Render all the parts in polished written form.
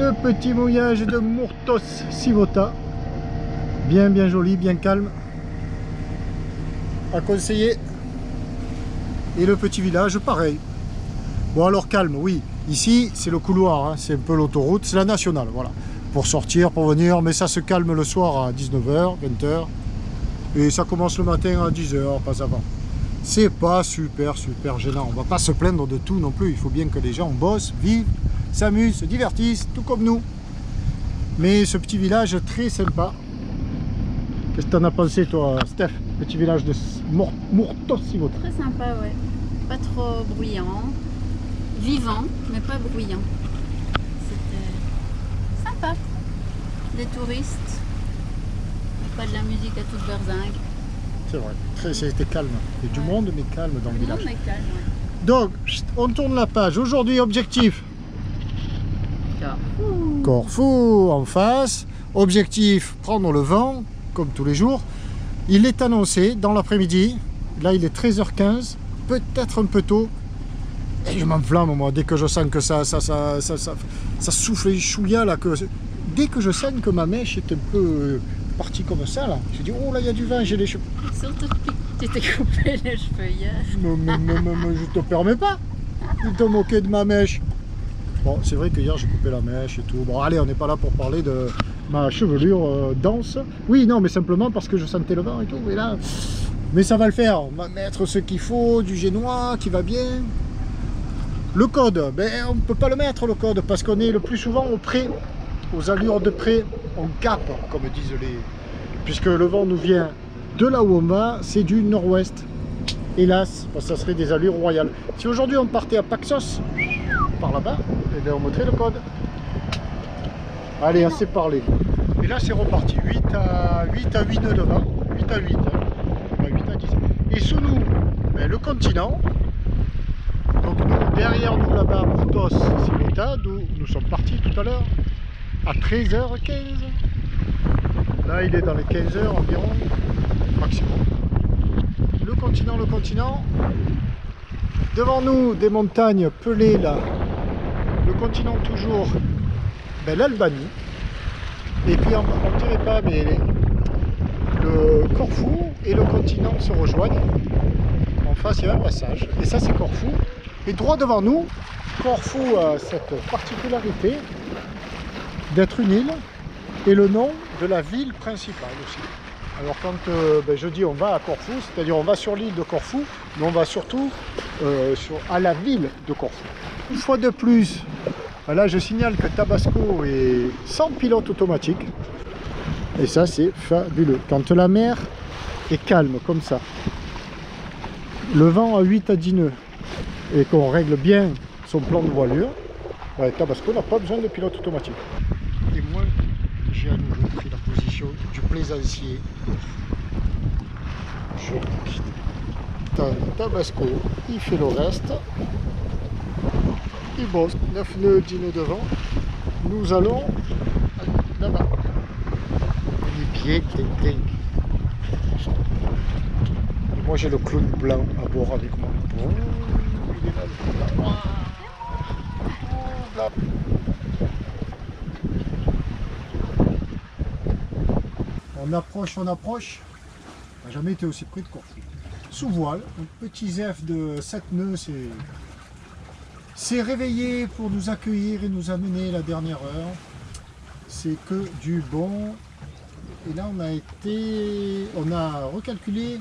Le petit mouillage de Murtos Civota. Bien joli, bien calme. À conseiller. Et le petit village, pareil. Bon alors calme, oui. Ici, c'est le couloir, hein. C'est un peu l'autoroute. C'est la nationale, voilà. Pour sortir, pour venir. Mais ça se calme le soir à 19h, 20h. Et ça commence le matin à 10h, pas avant. C'est pas super gênant. On va pas se plaindre de tout non plus. Il faut bien que les gens bossent, vivent, s'amusent, se divertissent, tout comme nous. Mais ce petit village très sympa. Qu'est-ce que t'en as pensé toi, Steph? Petit village de Murtos Civota. Très sympa, ouais. Pas trop bruyant. Vivant, mais pas bruyant. C'était sympa. Des touristes. Pas de la musique à toute berzingue. C'est vrai. C'était calme. Il y a du monde, mais calme dans le village. Mais calme, ouais. Donc, on tourne la page. Aujourd'hui, objectif. Corfou en face. Objectif, prendre le vent, comme tous les jours. Il est annoncé dans l'après-midi. Là, il est 13h15. Peut-être un peu tôt. Et je m'enflamme, moi, dès que je sens que ça souffle les chouïas, là. Dès que je sens que ma mèche est un peu partie comme ça, là. Je dis, oh là, il y a du vent, j'ai les cheveux. Surtout depuis que tu t'es coupé les cheveux hier. Mais je te permets pas de te moquer de ma mèche. Bon, c'est vrai que hier j'ai coupé la mèche et tout. Bon, allez, on n'est pas là pour parler de ma chevelure dense. Oui, non, mais simplement parce que je sentais le vent et tout. Et là, mais ça va le faire. On va mettre ce qu'il faut, du génois qui va bien. Le code, ben, on ne peut pas le mettre, le code, parce qu'on est le plus souvent au pré, aux allures de pré. On cape, comme disent les... Puisque le vent nous vient de là où on va, c'est du nord-ouest. Hélas, parce que ça serait des allures royales. Si aujourd'hui on partait à Paxos, par là-bas, et bien on mettrait le code. Allez, assez parlé. Et là c'est reparti, 8 à 8 nœuds de vent, 8 à 8, hein. Pas 8 à 10. Et sous nous, ben, le continent. Donc nous, derrière nous là-bas, Murtos Civota, d'où nous sommes partis tout à l'heure, à 13h15. Là il est dans les 15h environ, maximum. Le continent. Devant nous, des montagnes pelées là. Le continent toujours, ben, l'Albanie. Et puis on ne dirait pas, mais le Corfou et le continent se rejoignent. En face, il y a un passage. Et ça, c'est Corfou. Et droit devant nous, Corfou a cette particularité d'être une île et le nom de la ville principale aussi. Alors quand ben, je dis on va à Corfou, c'est-à-dire on va sur l'île de Corfou, mais on va surtout à la ville de Corfou. Une fois de plus, là je signale que Tabasco est sans pilote automatique. Et ça c'est fabuleux. Quand la mer est calme comme ça, le vent à 8 à 10 nœuds et qu'on règle bien son plan de voilure, Tabasco n'a pas besoin de pilote automatique. Et moi, j'ai à nouveau pris la position du plaisancier. Je quitte Tabasco, il fait le reste. Il bosse. 9 nœuds, 10 nœuds devant. Nous allons là-bas. Les pieds, ting. Moi j'ai le clown blanc à bord avec moi. Oh, il est là le clown blanc. On approche. On n'a jamais été aussi près de Corfou. Sous voile, un petit zef de 7 nœuds s'est réveillé pour nous accueillir et nous amener la dernière heure. C'est que du bon. Et là on a recalculé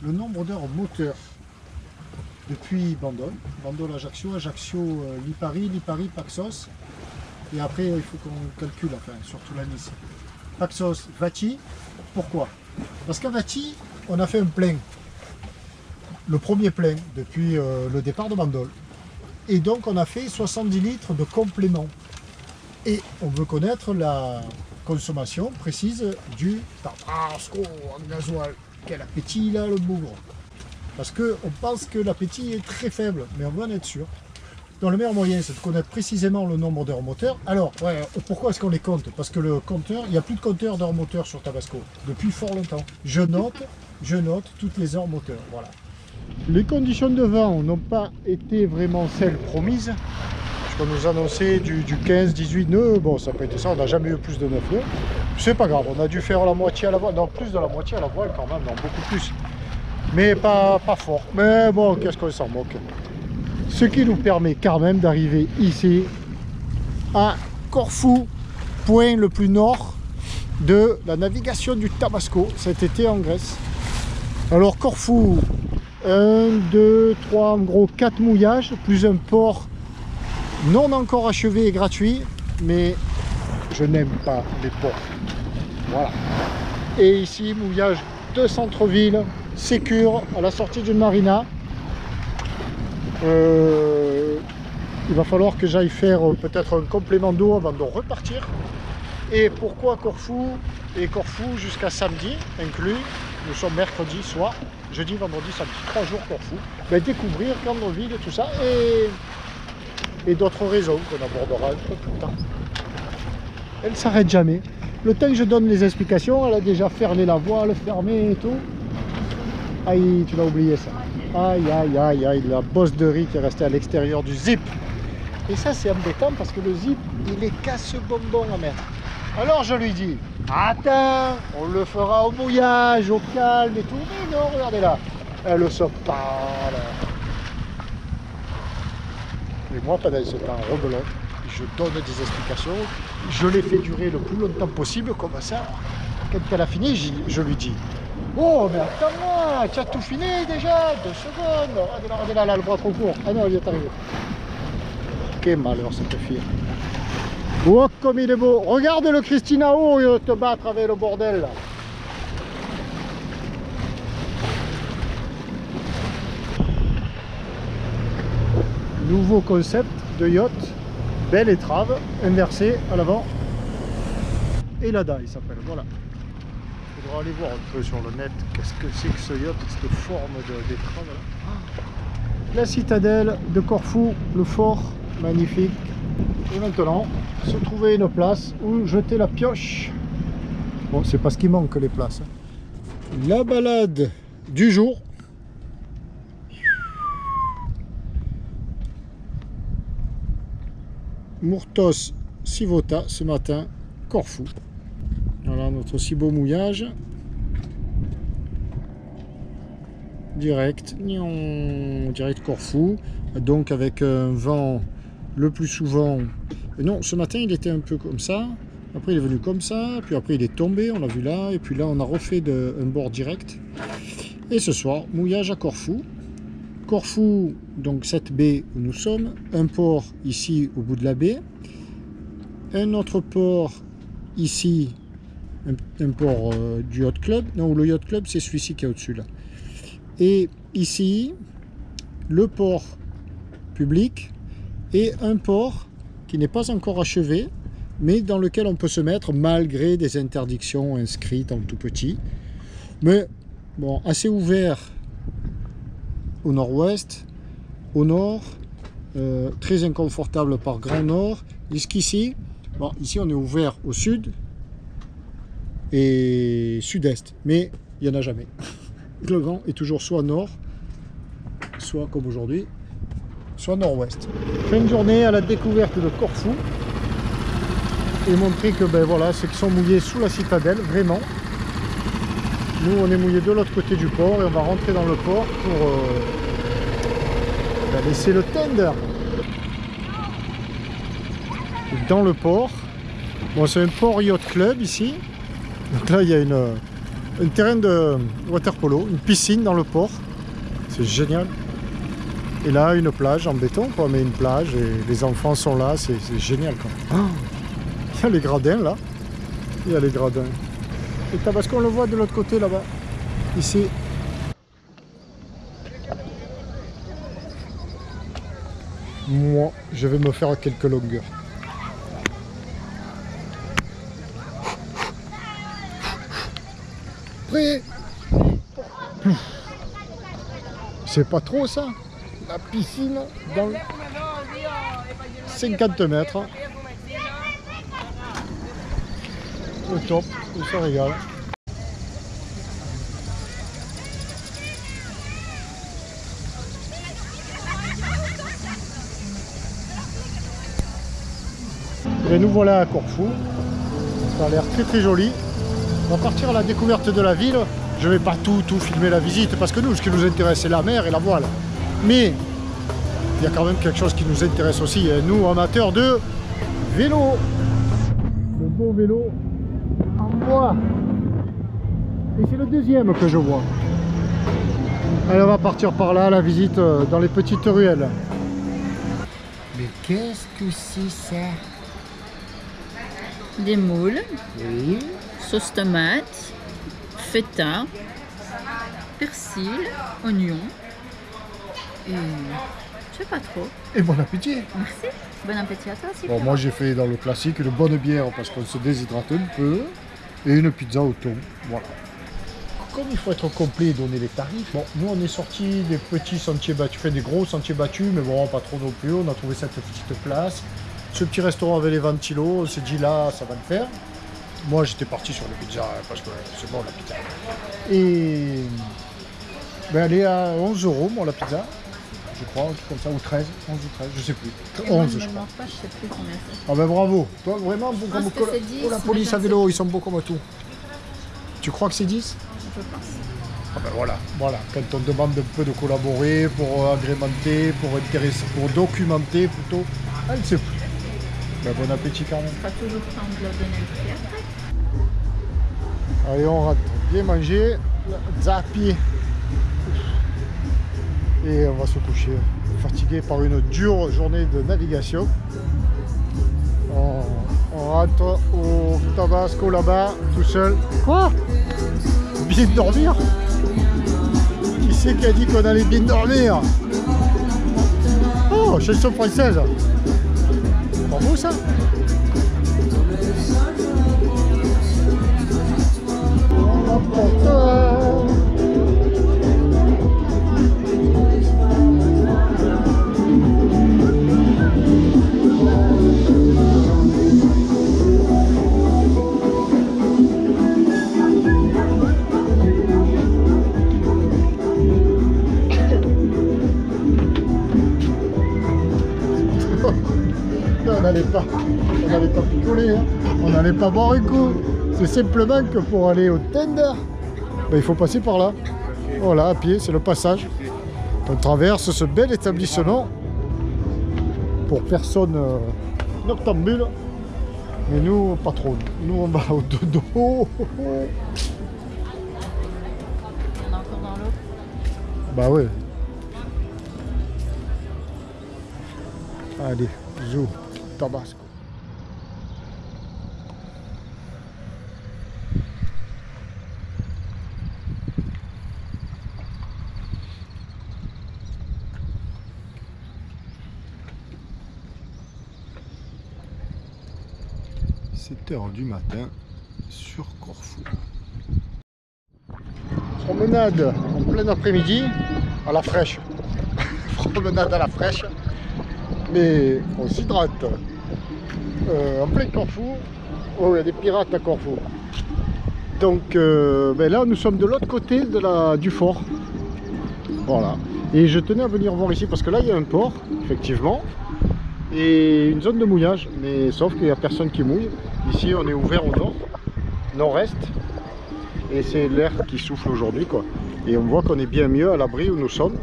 le nombre d'heures moteur depuis Bandol Ajaccio, Ajaccio Lipari, Lipari Paxos, et après il faut qu'on calcule, enfin surtout la Nice. Paxos Vati, pourquoi? Parce qu'à Vati on a fait un plein, le premier plein depuis le départ de Bandol, et donc on a fait 70 litres de complément, et on veut connaître la consommation précise du Tabasco en gasoil. Quel appétit il a le bougre! Parce qu'on pense que l'appétit est très faible, mais on doit en être sûr. Donc le meilleur moyen, c'est de connaître précisément le nombre d'heures moteur. Alors, pourquoi est-ce qu'on les compte? Parce que le compteur, il n'y a plus de compteur d'heures moteur sur Tabasco, depuis fort longtemps. Je note toutes les heures moteur, voilà. Les conditions de vent n'ont pas été vraiment celles promises. qu'on nous annonçait du 15, 18 nœuds. Bon, ça n'a pas été ça, on n'a jamais eu plus de 9 nœuds. C'est pas grave, on a dû faire la moitié à la voile, non, plus de la moitié à la voile quand même, non, beaucoup plus. Mais pas fort. Mais bon, qu'est-ce qu'on s'en moque. Ce qui nous permet quand même d'arriver ici à Corfou, point le plus nord de la navigation du Tabasco cet été en Grèce. Alors Corfou, 1, 2, 3, en gros 4 mouillages, plus un port non encore achevé et gratuit, mais je n'aime pas les ports. Voilà. Et ici, mouillage de centre-ville, sécure, à la sortie d'une marina. Il va falloir que j'aille faire peut-être un complément d'eau avant de repartir. Et pourquoi Corfou? Et Corfou jusqu'à samedi inclus. Nous sommes mercredi soir, jeudi, vendredi, samedi, 3 jours Corfou. Ben, découvrir Gandreville et tout ça, et d'autres raisons qu'on abordera un peu plus tard. Elle ne s'arrête jamais. Le temps que je donne les explications, elle a déjà fermé la voile, fermé et tout. Aïe, tu l'as oublié ça. Aïe, aïe, aïe, aïe, la bosse de riz qui est restée à l'extérieur du zip. Et ça, c'est embêtant parce que le zip, il est casse-bonbon à mettre. Alors je lui dis, attends, on le fera au mouillage, au calme et tout. Mais non, regardez là, elle ne saute pas là. Et moi, pendant ce temps, rebelon, je donne des explications. Je les fais durer le plus longtemps possible, comme ça. Quand elle a fini, je lui dis, oh, mais attends-moi, tu as tout fini déjà, 2 secondes. Regardez là, le bras trop court. Ah non, il est arrivé. Quel malheur cette fille. Oh, comme il est beau. Regarde le Christinao, il va te battre avec le bordel là. Nouveau concept de yacht, belle étrave, inversée à l'avant. Et l'ADA il s'appelle, voilà. Il faudra aller voir un peu sur le net qu'est-ce que c'est que ce yacht, cette forme d'étrave là. La citadelle de Corfou, le fort, magnifique. Et maintenant, se trouver une place où jeter la pioche. Bon, c'est pas ce qui manque les places. La balade du jour. Murtos Sivota ce matin, Corfou. Voilà notre si beau mouillage. Direct Corfou. Donc avec un vent le plus souvent. Non, ce matin il était un peu comme ça. Après il est venu comme ça. Puis après il est tombé, on l'a vu là. Et puis là on a refait un bord direct. Et ce soir, mouillage à Corfou. Corfou, donc cette baie où nous sommes, un port ici au bout de la baie, un autre port ici, un port du yacht club, non, le yacht club c'est celui-ci qui est au-dessus là, et ici le port public et un port qui n'est pas encore achevé, mais dans lequel on peut se mettre malgré des interdictions inscrites en tout petit, mais bon, assez ouvert au nord-ouest, au nord, très inconfortable par grand nord. Jusqu'ici, bon, ici on est ouvert au sud et sud-est, mais il n'y en a jamais. Le vent est toujours soit nord, soit comme aujourd'hui, soit nord-ouest. Fin de journée à la découverte de Corfou et montrer que ben voilà, ceux qui sont mouillés sous la citadelle, vraiment. Nous, on est mouillé de l'autre côté du port et on va rentrer dans le port pour laisser le tender. Dans le port, bon, c'est un port yacht club ici. Donc là, il y a un terrain de water polo, une piscine dans le port. C'est génial. Et là, une plage en béton, quoi, mais une plage et les enfants sont là, c'est génial. Quoi. Oh, il y a les gradins là. Il y a les gradins. Et Tabasco, on le voit de l'autre côté là-bas. Ici. Moi, je vais me faire quelques longueurs. Prêt? C'est pas trop ça? La piscine dans 50 mètres. Au top, on se régale. Ben, nous voilà à Corfou. Ça a l'air très très joli. On va partir à la découverte de la ville. Je ne vais pas tout filmer la visite parce que nous, ce qui nous intéresse, c'est la mer et la voile. Mais il y a quand même quelque chose qui nous intéresse aussi, hein, nous amateurs de vélo. Le beau vélo en bois. Et c'est le deuxième que je vois. Allez, on va partir par là, la visite dans les petites ruelles. Mais qu'est-ce que c'est ça? Des moules, Oui. sauce tomate, feta, persil, oignon. Et je sais pas trop. Et bon appétit. Merci. Bon appétit à toi aussi. Bon, moi j'ai fait dans le classique une bonne bière parce qu'on se déshydrate un peu. Et une pizza au thon. Voilà. Comme il faut être complet et donner les tarifs, bon, nous on est sortis des petits sentiers battus, des gros sentiers battus, mais bon, pas trop non plus. On a trouvé cette petite place. Ce petit restaurant avec les ventilos, on s'est dit là, ça va le faire. Moi j'étais parti sur les pizzas parce que c'est bon la pizza. Et ben, elle est à 11 €, moi la pizza, je crois, un truc comme ça, ou 13, 11 ou 13, je sais plus. 11 je crois. Pas, je sais plus combien c'est. Ah ben bravo, toi vraiment bon comme pense que c'est 10, la mais police je à ne vélo, ils sont beaux comme tout. Tu crois que c'est 10? Je pense. Ah ben voilà, quand on demande un peu de collaborer pour agrémenter, pour intéresser, pour documenter plutôt, elle sait plus. Ben, bon appétit quand même. Pas toujours temps de leur donner le prix après. Allez, on rentre, bien manger, zappy. Et on va se coucher, fatigué par une dure journée de navigation. On rentre au Tabasco là-bas, tout seul. Quoi? Bien dormir? Qui c'est qui a dit qu'on allait bien dormir? Oh, chanson française. Pas beau ça? On n'allait pas picoler, hein. On n'allait pas boire un coup. C'est simplement que pour aller au tender, ben, il faut passer par là. Voilà, à pied, c'est le passage. On traverse ce bel établissement pour personnes noctambules. Mais nous, pas trop. Nous, on va au dodo. Il y en a encore dans l'eau. Bah ouais. Allez, zou, Tabasco. « 7h du matin sur Corfou. » Promenade en plein après-midi à la fraîche. Promenade à la fraîche. Mais on s'hydrate. En plein Corfou. Oh, il y a des pirates à Corfou. Donc ben là, nous sommes de l'autre côté de du fort. Voilà. Et je tenais à venir voir ici parce que là, il y a un port, effectivement. Et une zone de mouillage. Mais sauf qu'il n'y a personne qui mouille. Ici, on est ouvert au nord, nord-est. Et c'est l'air qui souffle aujourd'hui, quoi. Et on voit qu'on est bien mieux à l'abri où nous sommes.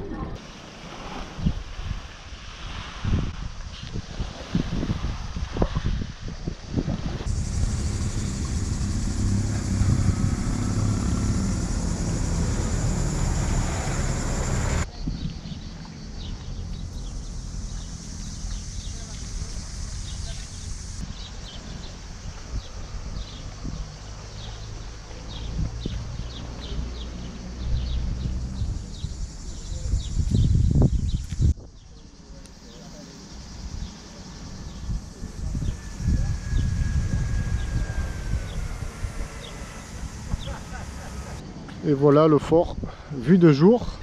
Et voilà le fort vu de jour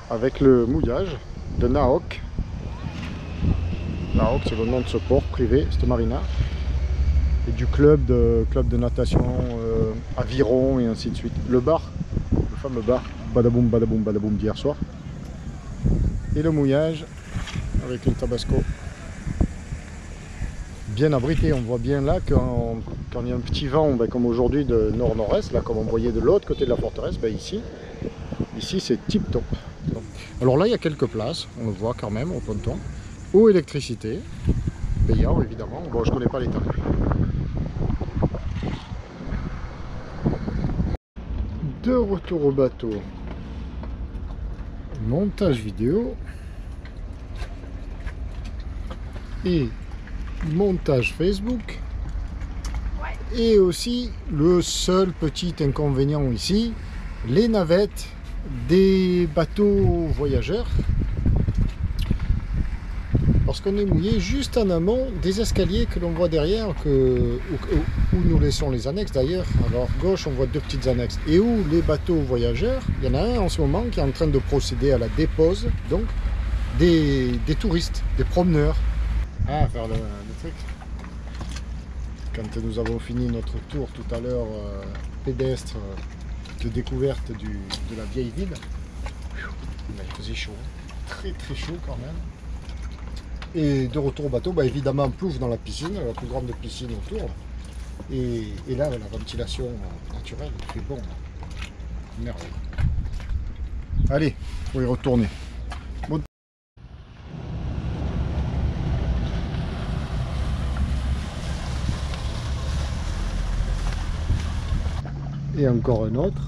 avec le mouillage de Naok. Naok, c'est le nom de ce port privé, cette marina. Et du club de natation aviron et ainsi de suite. Le bar, le fameux bar badaboum badaboum badaboum d'hier soir. Et le mouillage avec une Tabasco bien abrité. On voit bien là quand il y a un petit vent, ben, comme aujourd'hui de nord-nord-est, là comme on voyait de l'autre côté de la forteresse, ben, ici c'est tip top. Alors là il y a quelques places, on le voit quand même au ponton. Eau, électricité, payant évidemment, bon je connais pas les tarifs. De retour au bateau, montage vidéo et montage Facebook. Et aussi le seul petit inconvénient ici, les navettes des bateaux voyageurs, parce qu'on est mouillé juste en amont des escaliers que l'on voit derrière, où nous laissons les annexes d'ailleurs. Alors à gauche on voit deux petites annexes, et où les bateaux voyageurs, il y en a un en ce moment qui est en train de procéder à la dépose donc des touristes, des promeneurs. Ah, faire le truc. Quand nous avons fini notre tour tout à l'heure pédestre de découverte de la vieille ville, il faisait chaud, très très chaud quand même. Et de retour au bateau, bah évidemment plouf dans la piscine, la plus grande piscine autour. Et là, la ventilation naturelle, il fait bon. Merveille. Allez, faut y retourner. Bon. Et encore un autre.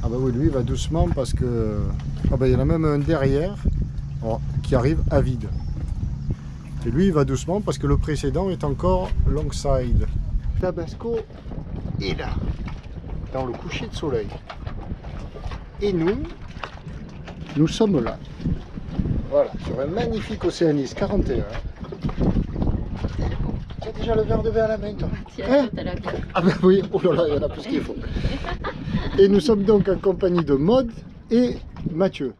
Ah bah oui, lui il va doucement parce que... Ah bah il y en a même un derrière qui arrive à vide. Et lui il va doucement parce que le précédent est encore longside. Tabasco est là, dans le coucher de soleil. Et nous sommes là. Voilà, sur un magnifique Océanis 41. Tu as déjà le verre de vin à la main, toi? Tiens, t'as la bière. Ah ben oui, oh là là, il y en a plus qu'il faut. Et nous sommes donc en compagnie de Maud et Mathieu.